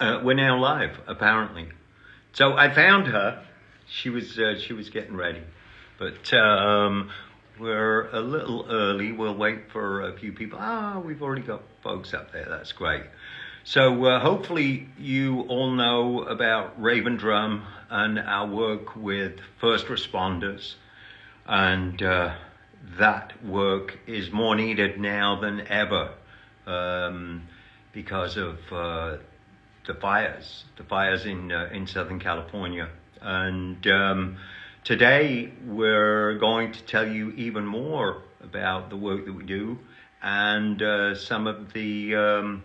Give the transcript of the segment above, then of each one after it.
We're now live, apparently. So I found her. She was getting ready, but we're a little early. We'll wait for a few people. We've already got folks up there. That's great. So hopefully you all know about Raven Drum and our work with first responders, and that work is more needed now than ever because of the fires in Southern California. And today we're going to tell you even more about the work that we do and some of the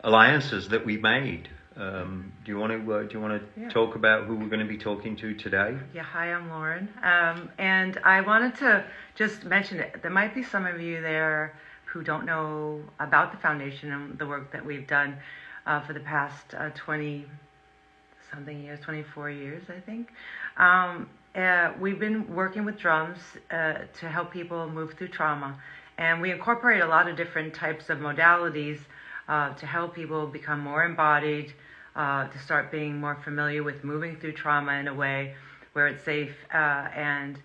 alliances that we made. Do you want to talk about who we're going to be talking to today? Yeah, hi, I'm Lauren. And I wanted to just mention it. There might be some of you there who don't know about the foundation and the work that we've done for the past 20-something years, 24 years, I think. We've been working with drums to help people move through trauma. And we incorporate a lot of different types of modalities to help people become more embodied, to start being more familiar with moving through trauma in a way where it's safe and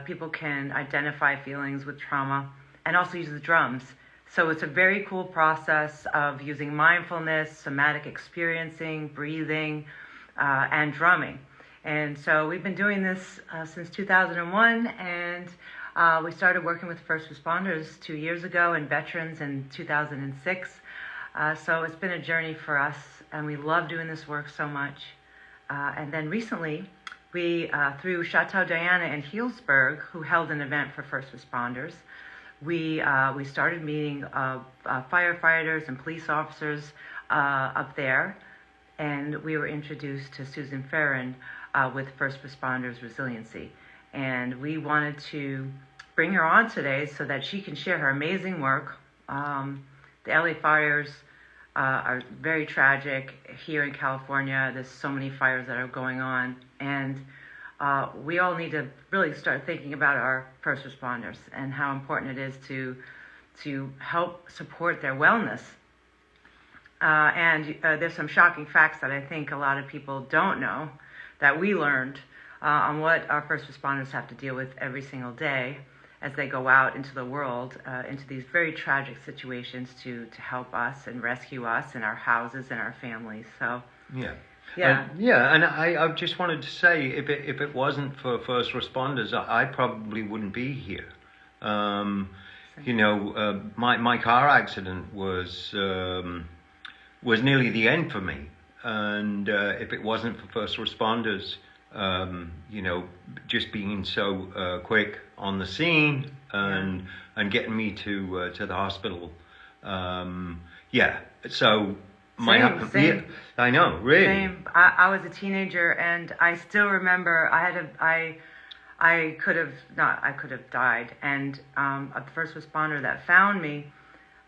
people can identify feelings with trauma and also use the drums. So it's a very cool process of using mindfulness, somatic experiencing, breathing, and drumming. And so we've been doing this since 2001, and we started working with first responders 2 years ago and veterans in 2006. So it's been a journey for us, and we love doing this work so much. And then recently, we, through Chateau Diana in Healdsburg, who held an event for first responders, we started meeting firefighters and police officers up there, and we were introduced to Susan Farron with First Responders Resiliency. And we wanted to bring her on today so that she can share her amazing work. The LA fires are very tragic here in California. There's so many fires that are going on, and we all need to really start thinking about our first responders and how important it is to help support their wellness. And there's some shocking facts that I think a lot of people don't know that we learned on what our first responders have to deal with every single day as they go out into the world, into these very tragic situations to help us and rescue us and our houses and our families. So yeah, and I just wanted to say, if it wasn't for first responders, I probably wouldn't be here. My car accident was nearly the end for me, and if it wasn't for first responders, just being so quick on the scene and getting me to the hospital, So. Same. I know, really. Same. I was a teenager, and I still remember I could have died. And a first responder that found me,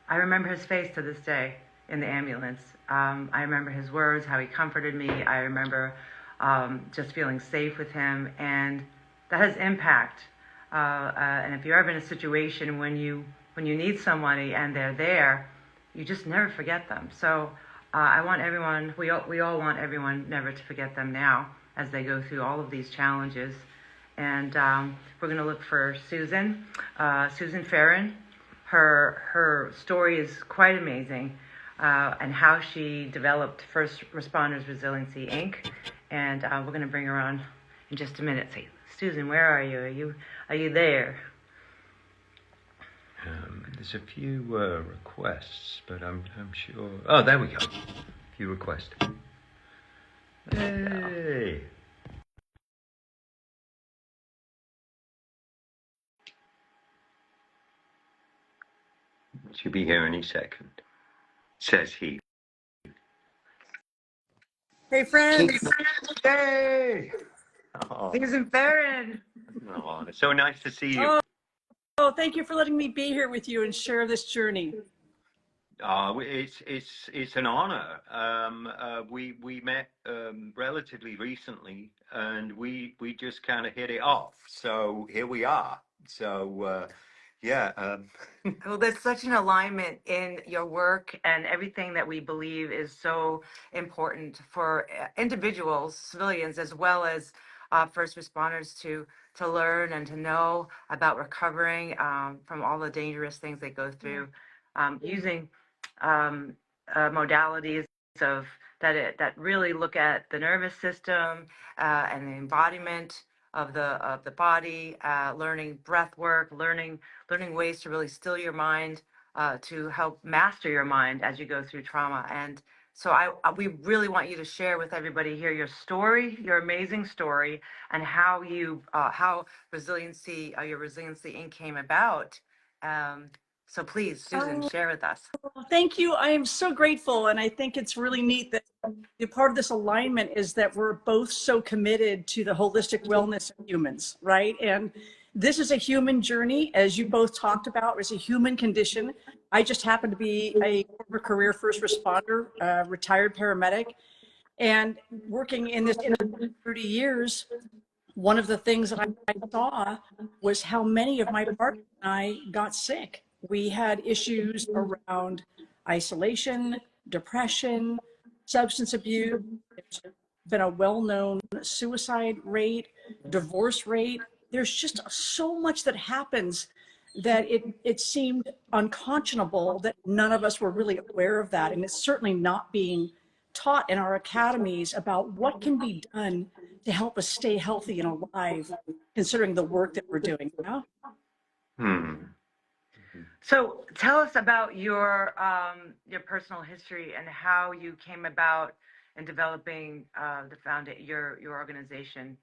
I remember his face to this day in the ambulance. I remember his words, how he comforted me. I remember just feeling safe with him, and that has impact. And if you're ever in a situation when you need somebody and they're there, you just never forget them. So. I want everyone, we all want everyone never to forget them now as they go through all of these challenges. And we're going to look for Susan Farron. Her story is quite amazing, and how she developed First Responders Resiliency, Inc. And we're going to bring her on in just a minute. Say, Susan, where are you? Are you there? There's a few requests, but I'm sure. Oh, there we go. A few requests. Hey. She'll be here any second, says he. Hey, friends. Hey. Susan Farron. Oh, it's so nice to see you. Oh, thank you for letting me be here with you and share this journey. It's an honor. We met relatively recently, and we just kind of hit it off. So here we are. So yeah. Well, there's such an alignment in your work and everything that we believe is so important for individuals, civilians, as well as first responders to learn and to know about recovering from all the dangerous things they go through, using um, modalities of that really look at the nervous system and the embodiment of the body, learning breath work, learning ways to really still your mind, to help master your mind as you go through trauma. And so we really want you to share with everybody here your story, your amazing story, and how how resiliency, your Resiliency Inc. came about. So please, Susan, Oh, share with us. thank you. I am so grateful. And I think it's really neat that the part of this alignment is that we're both so committed to the holistic wellness of humans, right? And this is a human journey, as you both talked about. It's a human condition. I just happen to be a former career first responder, retired paramedic, and working in this industry for 30 years. One of the things that I saw was how many of my partners and I got sick. We had issues around isolation, depression, substance abuse. There's been a well-known suicide rate, divorce rate. There's just so much that happens that it seemed unconscionable that none of us were really aware of that. And it's certainly not being taught in our academies about what can be done to help us stay healthy and alive, considering the work that we're doing. You know? Hmm. So tell us about your personal history and how you came about in developing your organization.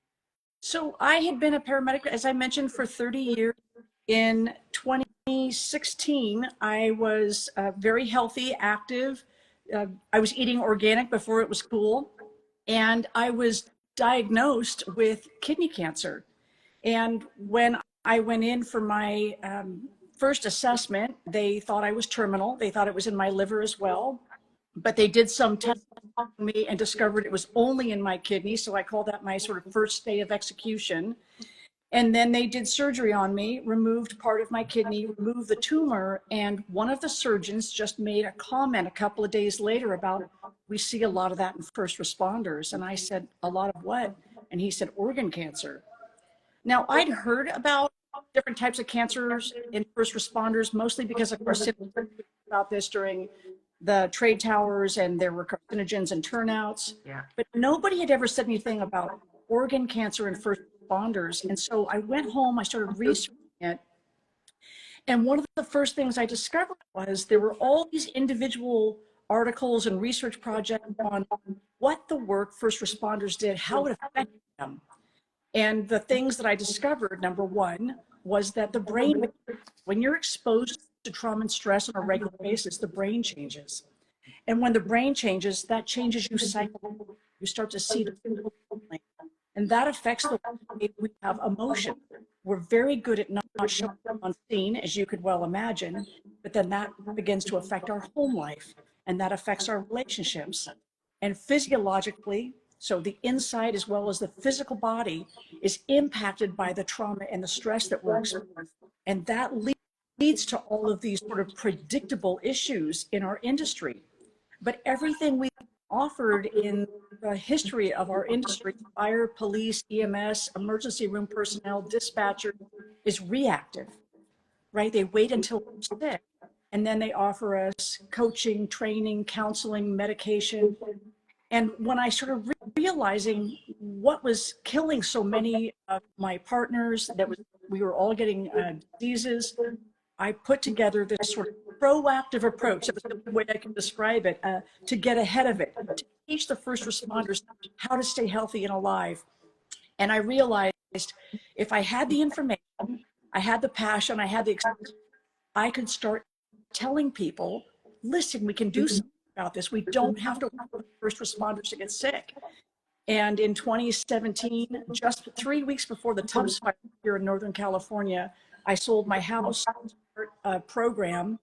So I had been a paramedic, as I mentioned, for 30 years. In 2016, I was very healthy, active. I was eating organic before it was cool. And I was diagnosed with kidney cancer. And when I went in for my first assessment, they thought I was terminal. They thought it was in my liver as well. But they did some tests on me and discovered it was only in my kidney. So I call that my sort of first day of execution. And then they did surgery on me, removed part of my kidney, removed the tumor. And one of the surgeons just made a comment a couple of days later about, we see a lot of that in first responders. And I said, a lot of what? And he said, organ cancer. Now, I'd heard about different types of cancers in first responders, mostly because, of course, about this during the trade towers and there were carcinogens and turnouts. Yeah. But nobody had ever said anything about organ cancer in first responders. And so I went home, I started researching it. And one of the first things I discovered was there were all these individual articles and research projects on what the work first responders did, how it affected them. And the things that I discovered, number one, was that the brain, when you're exposed to trauma and stress on a regular basis, the brain changes. And when the brain changes, that changes you psychologically. You start to see differently. And that affects the way we have emotion. We're very good at not showing on scene, as you could well imagine, but then that begins to affect our home life, and that affects our relationships. And physiologically, so the inside as well as the physical body is impacted by the trauma and the stress that we're experiencing. And that leads to all of these sort of predictable issues in our industry. But everything we offered in the history of our industry, fire, police, EMS, emergency room personnel, dispatchers, is reactive, right? They wait until we're sick, and then they offer us coaching, training, counseling, medication. And when I started realizing what was killing so many of my partners, we were all getting diseases, I put together this sort of proactive approach. That's the way I can describe it, to get ahead of it, to teach the first responders how to stay healthy and alive. And I realized if I had the information, I had the passion, I had the experience, I could start telling people, listen, we can do something about this. We don't have to wait for the first responders to get sick. And in 2017, just 3 weeks before the Tubbs fire here in Northern California, I sold my house a program,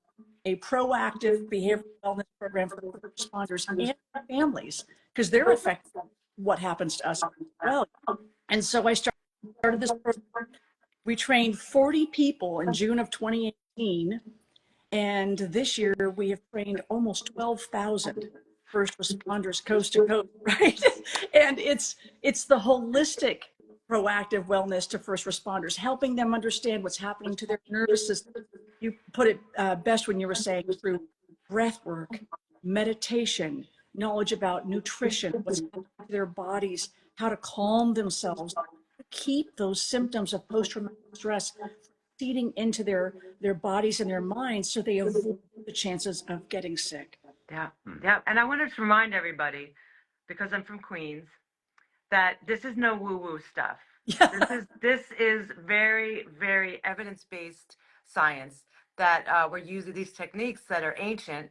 a proactive behavioral wellness program for first responders and their families, because they're affected by what happens to us as well. And so I started this program. We trained 40 people in June of 2018. And this year we have trained almost 12,000 first responders coast to coast, right? And it's the holistic proactive wellness to first responders, helping them understand what's happening to their nervous system. You put it best when you were saying through breath work, meditation, knowledge about nutrition, what's happening to their bodies, how to calm themselves, keep those symptoms of post-traumatic stress feeding into their bodies and their minds so they avoid the chances of getting sick. Yeah, yeah. And I wanted to remind everybody, because I'm from Queens, that this is no woo-woo stuff. Yeah. This is very, very evidence-based science that we're using these techniques that are ancient,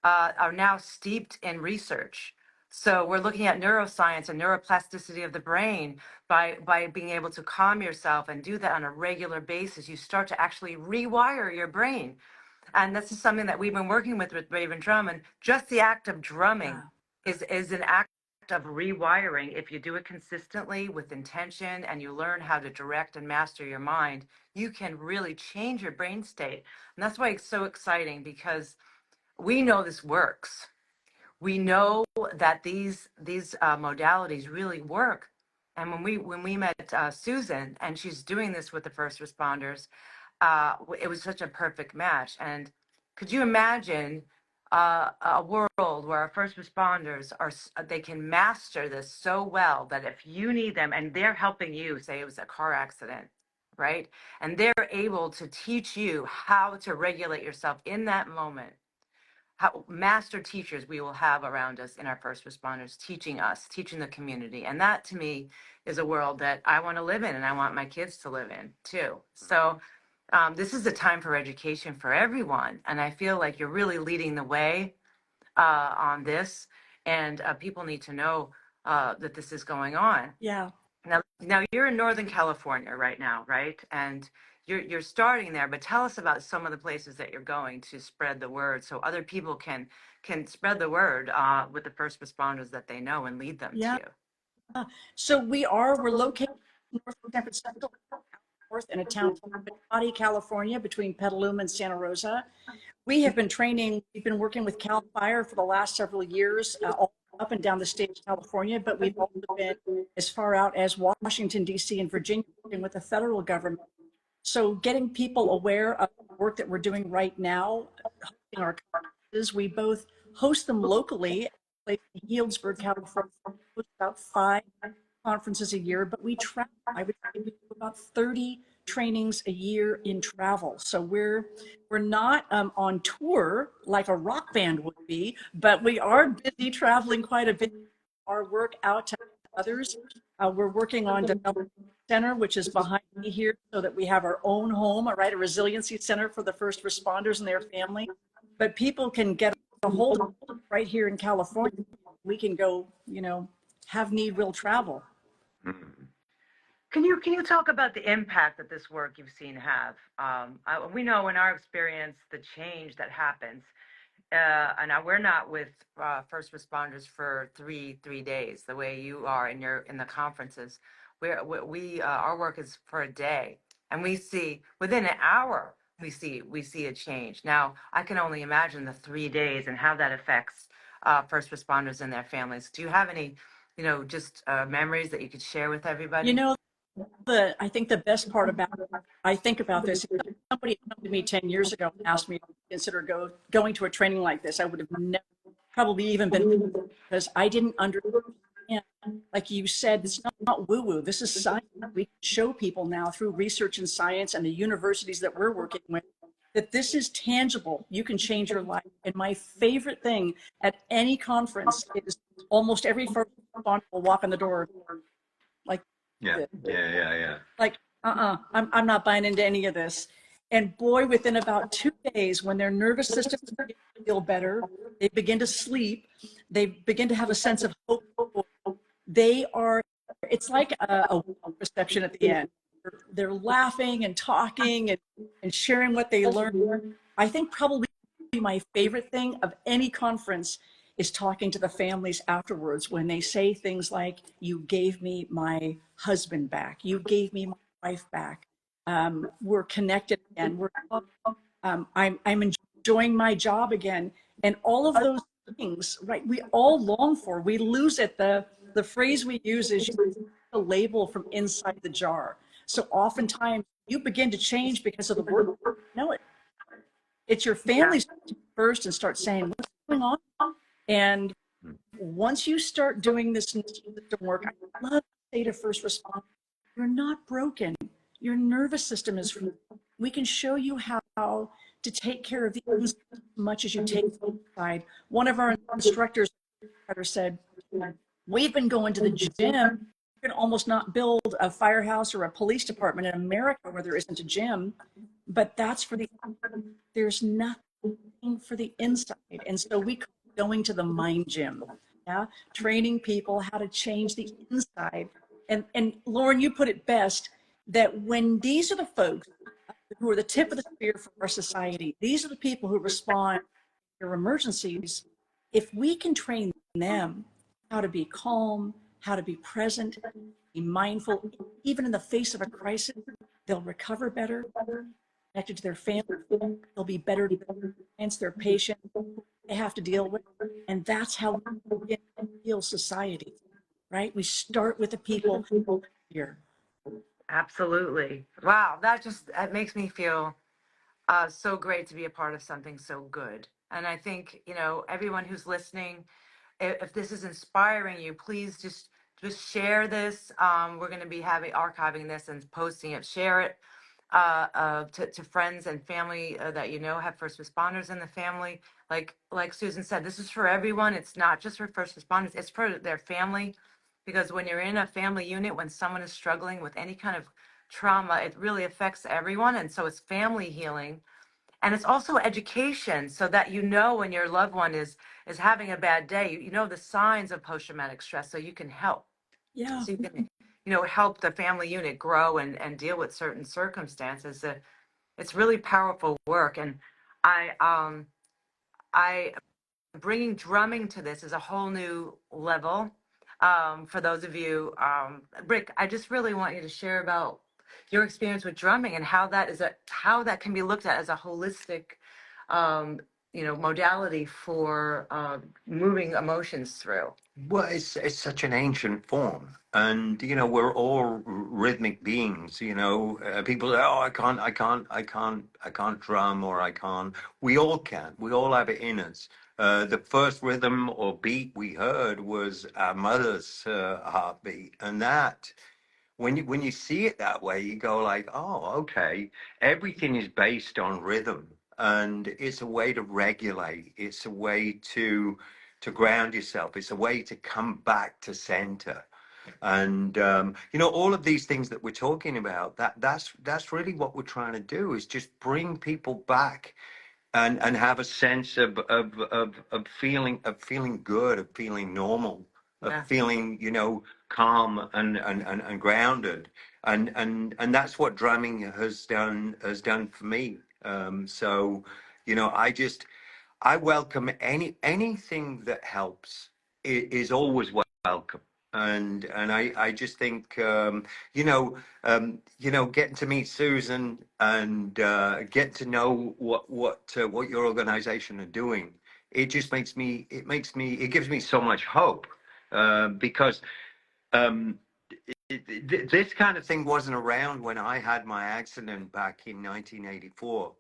are now steeped in research. So we're looking at neuroscience and neuroplasticity of the brain. By being able to calm yourself and do that on a regular basis, you start to actually rewire your brain. And this is something that we've been working with Raven Drum. And just the act of drumming is an act of rewiring. If you do it consistently with intention and you learn how to direct and master your mind, you can really change your brain state. And that's why it's so exciting, because we know this works. We know that these modalities really work. And when we met Susan, and she's doing this with the first responders, it was such a perfect match. And could you imagine a world where our first responders they can master this so well that if you need them and they're helping you, say it was a car accident, right? And they're able to teach you how to regulate yourself in that moment. How master teachers we will have around us in our first responders, teaching us, teaching the community. And that to me is a world that I want to live in, and I want my kids to live in too. So this is a time for education for everyone. And I feel like you're really leading the way on this. And people need to know that this is going on. Yeah. Now you're in Northern California right now, right? And you're starting there, but tell us about some of the places that you're going to spread the word, so other people can spread the word with the first responders that they know and lead them to you. So we're located north of San Francisco, north in a town called California, between Petaluma and Santa Rosa. We've been working with CAL FIRE for the last several years, all up and down the state of California, but we've also been as far out as Washington, D.C. and Virginia, working with the federal government. So getting people aware of the work that we're doing right now, in our conferences, we both host them locally in Healdsburg, California, about 5 conferences a year, but we travel. I would say we do about 30 trainings a year in travel. So we're not on tour like a rock band would be, but we are busy traveling quite a bit. Our work out to others. We're working on developing a center, which is behind me here, so that we have our own home, right? A resiliency center for the first responders and their family. But people can get a hold of it right here in California. We can go, have need will travel. Can you talk about the impact that this work you've seen have? We know in our experience the change that happens. And now we're not with first responders for three days the way you are in the conferences. Our work is for a day, and we see within an hour we see a change. Now I can only imagine the 3 days and how that affects first responders and their families. Do you have any, just memories that you could share with everybody? I think the best part about I think about this, if somebody came to me 10 years ago and asked me to consider going to a training like this, I would have never probably even been, because I didn't understand. Like you said, it's not woo-woo. This is science. We can show people now through research and science and the universities that we're working with that this is tangible. You can change your life. And my favorite thing at any conference is almost every first responder will walk in the door like, Yeah. like, I'm not buying into any of this. And boy, within about 2 days, when their nervous system feel better, they begin to sleep, they begin to have a sense of hope. It's like a reception at the end. They're laughing and talking and sharing what they learned. I think probably my favorite thing of any conference is talking to the families afterwards when they say things like, you gave me my husband back, you gave me my wife back. We're connected again. I'm enjoying my job again, and all of those things, right? We all long for. We lose it. The phrase we use is a label from inside the jar. So oftentimes you begin to change because of the work. No, it's your Yeah. family first and start saying, what's going on? And once you start doing this system work, I love to say to first responders, you're not broken. Your nervous system is free. We can show you how to take care of the inside as much as you take the outside. One of our instructors said, we've been going to the gym. You can almost not build a firehouse or a police department in America where there isn't a gym, but that's for the, there's nothing for the inside. And so we call it going to the mind gym, yeah, training people how to change the inside. And Lauren, you put it best that when these are the folks who are the tip of the spear for our society, these are the people who respond to emergencies. If we can train them how to be calm, how to be present, be mindful, even in the face of a crisis, they'll recover better, connected to their family, they'll be better against their patient they have to deal with. And that's how we heal society, right? We start with the people here. Absolutely. Wow, that makes me feel so great to be a part of something so good. And I think, everyone who's listening, if this is inspiring you, please just share this. We're going to be archiving this and posting it. Share it to friends and family that have first responders in the family. Like Susan said, this is for everyone. It's not just for first responders. It's for their family, because when you're in a family unit, when someone is struggling with any kind of trauma, it really affects everyone. And so it's family healing. And it's also education, so that when your loved one is having a bad day, you know the signs of post-traumatic stress, so you can help. Yeah. So you can, help the family unit grow and deal with certain circumstances. It's really powerful work. And I bringing drumming to this is a whole new level. For those of you, Rick, I just really want you to share about your experience with drumming and how that can be looked at as a holistic, modality for moving emotions through. Well, it's such an ancient form, and we're all rhythmic beings. People say, "Oh, I can't drum, or I can't." We all can. We all have it in us. The first rhythm or beat we heard was our mother's heartbeat, and that when you see it that way, you go like, "Oh, okay." Everything is based on rhythm, and it's a way to regulate. It's a way to ground yourself. It's a way to come back to center. And all of these things that we're talking about, that's really what we're trying to do, is just bring people back and have a sense of feeling good, of feeling normal, of Yeah. feeling calm and grounded. And that's what drumming has done for me. So I welcome anything that helps. Is always welcome. And I just think getting to meet Susan and get to know what your organization are doing. It just it gives me so much hope, because um, this kind of thing wasn't around when I had my accident back in 1984.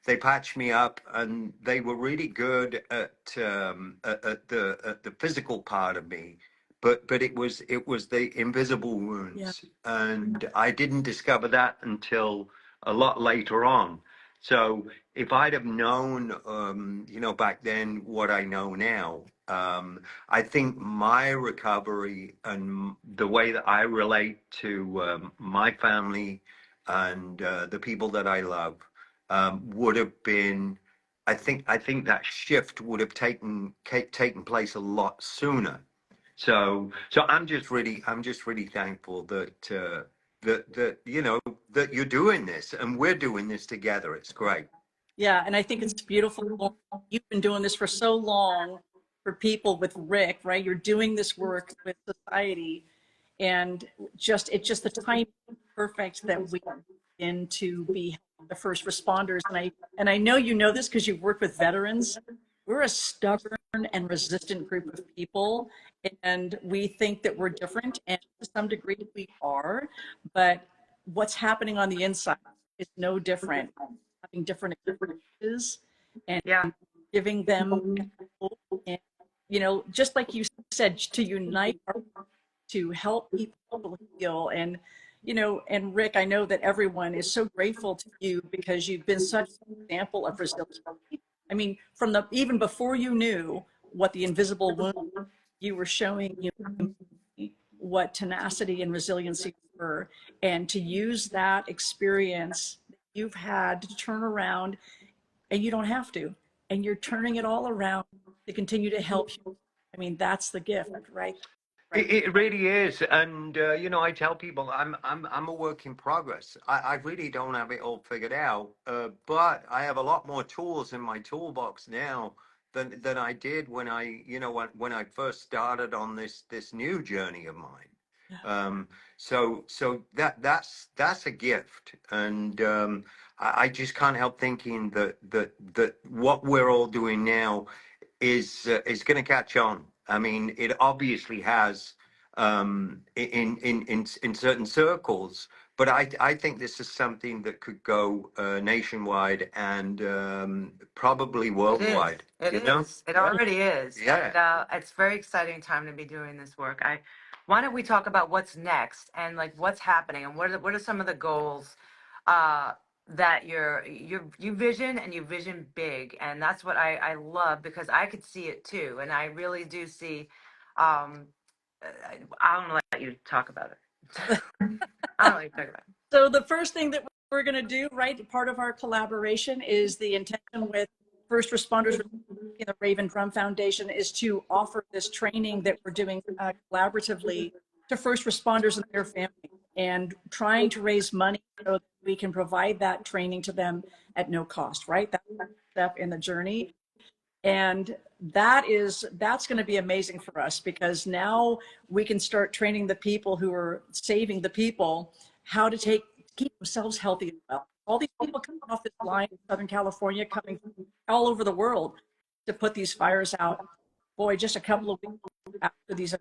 They patched me up, and they were really good at the physical part of me, but it was the invisible Yeah. wounds, and I didn't discover that until a lot later on. So if I'd have known, back then what I know now, I think my recovery and the way that I relate to my family and the people that I love would have been. I think that shift would have taken place a lot sooner. So I'm just really thankful that you're doing this and we're doing this together. It's great. Yeah. And I think it's beautiful. You've been doing this for so long for people with Rick, right? You're doing this work with society. And it's just the time perfect that we in to be the first responders. And I know you know this because you've worked with veterans. We're a stubborn and resistant group of people, and we think that we're different, and to some degree we are, but what's happening on the inside is no different. Having different experiences and Yeah. giving them hope, and just like you said, to unite, to help people heal. And and Rick, I know that everyone is so grateful to you because you've been such an example of resilience. I mean, from the even before you knew what the invisible wound, you were showing what tenacity and resiliency were, and to use that experience that you've had to turn around, and you don't have to, and you're turning it all around to continue to help you. I mean, that's the gift, right? It really is, and I tell people I'm a work in progress. I really don't have it all figured out, but I have a lot more tools in my toolbox now than I did when when I first started on this new journey of mine. So that's a gift, and I just can't help thinking that what we're all doing now is going to catch on. I mean, it obviously has in certain circles, but I think this is something that could go nationwide and probably worldwide. It You know? is. It already is. Yeah. And it's a very exciting time to be doing this work. Why don't we talk about what's next and like what's happening and what are some of the goals uh, that you vision, and you vision big, and that's what I love, because I could see it too, and I really do see. Um, I'm gonna let you talk about it. I don't like to talk about it. So the first thing that we're going to do, right, part of our collaboration is the intention with first responders in the Raven Drum Foundation is to offer this training that we're doing collaboratively to first responders and their families, and trying to raise money so that we can provide that training to them at no cost, right? That's the step in the journey. And that's going to be amazing for us, because now we can start training the people who are saving the people how to keep themselves healthy as well. All these people coming off this line in Southern California, coming all over the world to put these fires out. Boy, just a couple of weeks after these,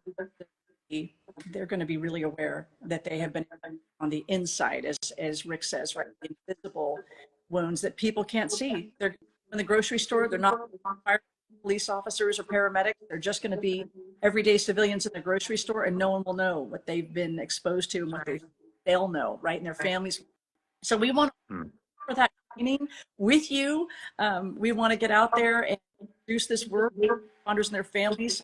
they're going to be really aware that they have been on the inside, as Rick says, right? The invisible wounds that people can't see. They're in the grocery store. They're not fire police officers or paramedics. They're just going to be everyday civilians in the grocery store, and no one will know what they've been exposed to and what they'll know, right? And their families. So we want to for that training with you. We want to get out there and introduce this work to responders and their families,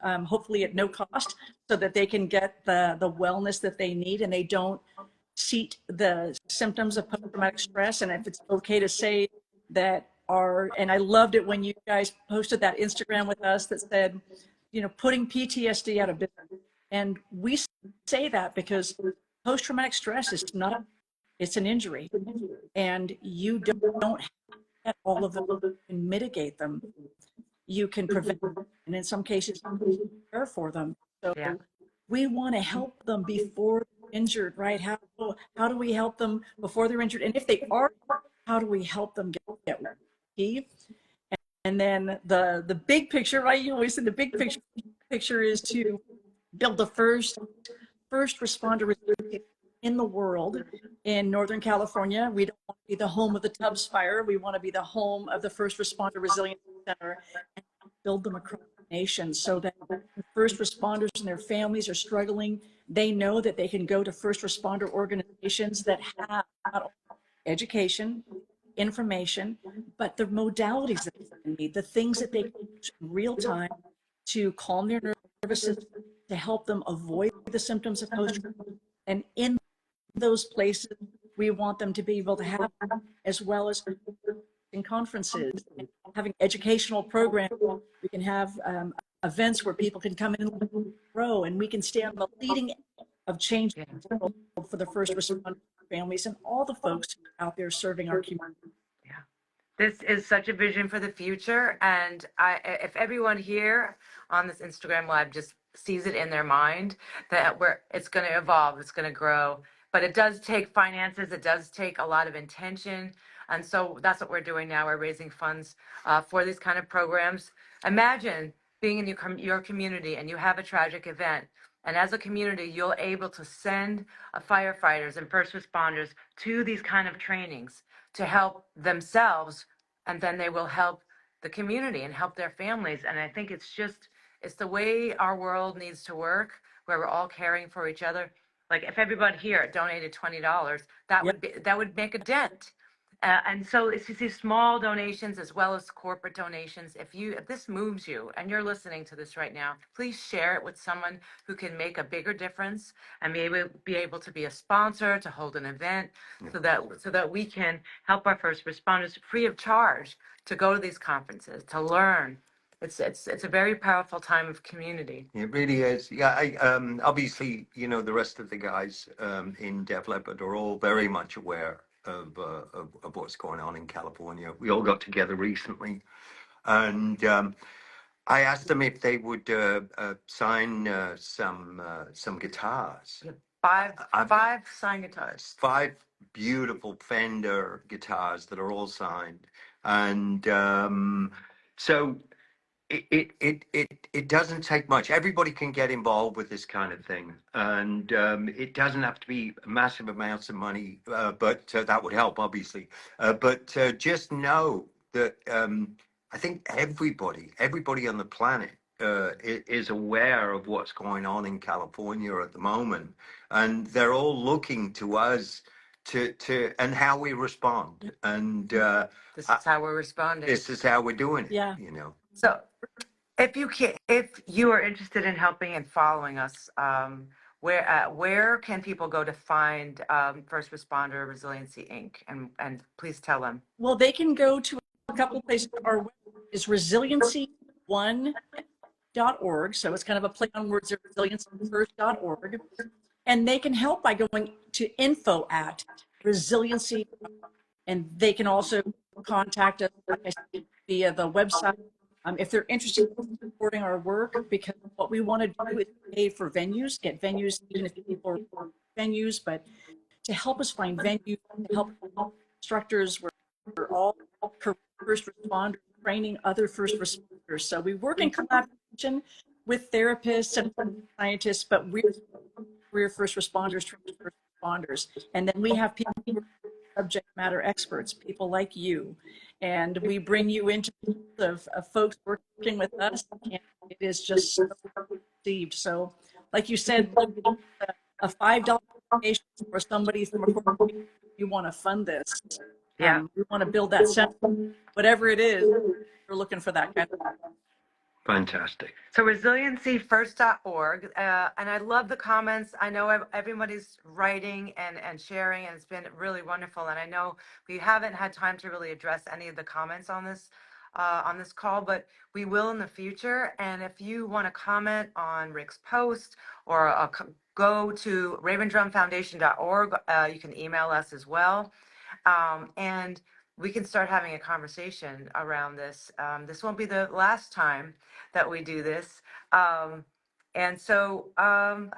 hopefully at no cost, so that they can get the wellness that they need, and they don't seat the symptoms of post-traumatic stress. And if it's okay to say that and I loved it when you guys posted that Instagram with us that said, putting PTSD out of business. And we say that because post-traumatic stress is not, it's an injury, and you don't have all of them and mitigate them. You can prevent, and in some cases, care for them. So Yeah. we want to help them before they're injured, right? How do we help them before they're injured? And if they are, how do we help them get well? And then the big picture, right? You always say the big picture is to build the first responder in the world in Northern California. We don't want to be the home of the Tubbs Fire. We want to be the home of the First Responder Resilience Center, and build them across the nation, so that when first responders and their families are struggling, they know that they can go to first responder organizations that have not only education, information, but the modalities that they need, the things that they can use in real time to calm their nervous system, to help them avoid the symptoms of post-traumatic. And in those places, we want them to be able to have, as well as in conferences, and having educational programs. We can have events where people can come in and grow, and we can stay on the leading edge of change for the first responder families and all the folks out there serving our community. Yeah. This is such a vision for the future. And if everyone here on this Instagram Live just sees it in their mind that it's going to evolve, it's going to grow. But it does take finances, it does take a lot of intention. And so that's what we're doing now. We're raising funds for these kind of programs. Imagine being in your community and you have a tragic event. And as a community, you're able to send firefighters and first responders to these kind of trainings to help themselves, and then they will help the community and help their families. And I think it's the way our world needs to work, where we're all caring for each other. Like if everybody here donated $20, that would make a dent. And so it's just these small donations as well as corporate donations. If this moves you and you're listening to this right now, please share it with someone who can make a bigger difference and be able to be a sponsor, to hold an event, so that we can help our first responders free of charge to go to these conferences, to learn. It's a very powerful time of community. It really is. Yeah, obviously, the rest of the guys in Def Leppard are all very much aware of what's going on in California. We all got together recently, and I asked them if they would sign some guitars. Five signed guitars. 5 beautiful Fender guitars that are all signed, and so. It doesn't take much. Everybody can get involved with this kind of thing, and it doesn't have to be massive amounts of money, but that would help, obviously. But just know that I think everybody on the planet is aware of what's going on in California at the moment, and they're all looking to us and how we respond. And this is how we're responding. This is how we're doing it. Yeah. So if you are interested in helping and following us, where can people go to find First Responder Resiliency Inc. and please tell them. Well, they can go to a couple of places. Our website is resiliency1.org. So it's kind of a play on words, resiliencyfirst.org. And they can help by going to info@resiliency. And they can also contact us, like I said, via the website. If they're interested in supporting our work, because what we want to do is pay for venues, get venues, even if people are venues, but to help us find venues, to help instructors, we're all first responders, training other first responders. So we work in collaboration with therapists and scientists, but we're first responders, training first responders. And then we have people who are subject matter experts, people like you. And we bring you into the field of folks working with us, and it is just so received. So, like you said, a $5 donation for somebody from a corporation, you want to fund this. Yeah. We want to build that center, whatever it is, we're looking for that kind of. Fantastic. So resiliencyfirst.org, and I love the comments. I know everybody's writing and sharing, and it's been really wonderful. And I know we haven't had time to really address any of the comments on this call, but we will in the future. And if you want to comment on Rick's post or go to ravendrumfoundation.org, you can email us as well, and we can start having a conversation around this. This won't be the last time that we do this. And so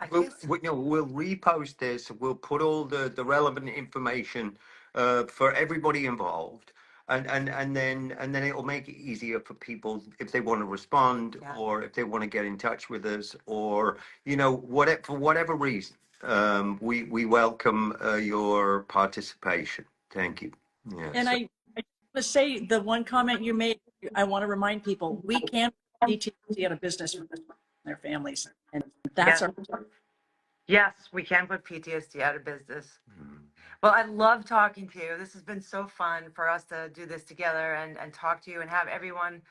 We'll repost this. We'll put all the relevant information for everybody involved. And then it'll make it easier for people if they want to respond, or if they want to get in touch with us, or for whatever reason. We welcome your participation. Thank you. Yeah, and I want to say the one comment you made, I want to remind people, we can't PTSD out of business for their families. And that's our. Yes, we can put PTSD out of business. Well, I love talking to you. This has been so fun for us to do this together and talk to you and have everyone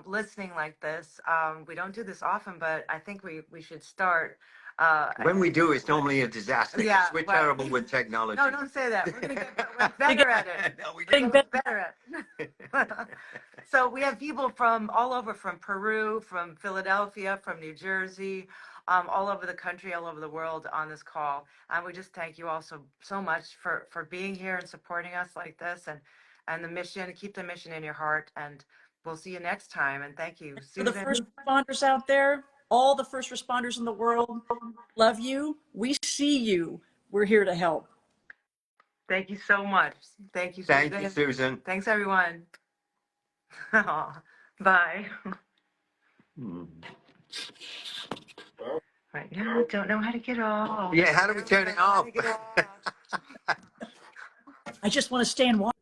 listening like this. We don't do this often, but I think we should start. When we do, it's normally a disaster. Yeah, we're terrible with technology. No, don't say that. We're going to get better at it. No, we're getting better at it. So we have people from all over, from Peru, from Philadelphia, from New Jersey, all over the country, all over the world on this call. And we just thank you all so much for being here and supporting us like this, and the mission. Keep the mission in your heart, and we'll see you next time. And thank you, Susan. For the first responders out there, all the first responders in the world, love you. We see you. We're here to help. Thank you so much. Thank you, Thank Susan. you, Susan. Thanks, everyone. Bye. Right now, I don't know how to get off. Yeah, how do we turn it off? I just want to stay and watch.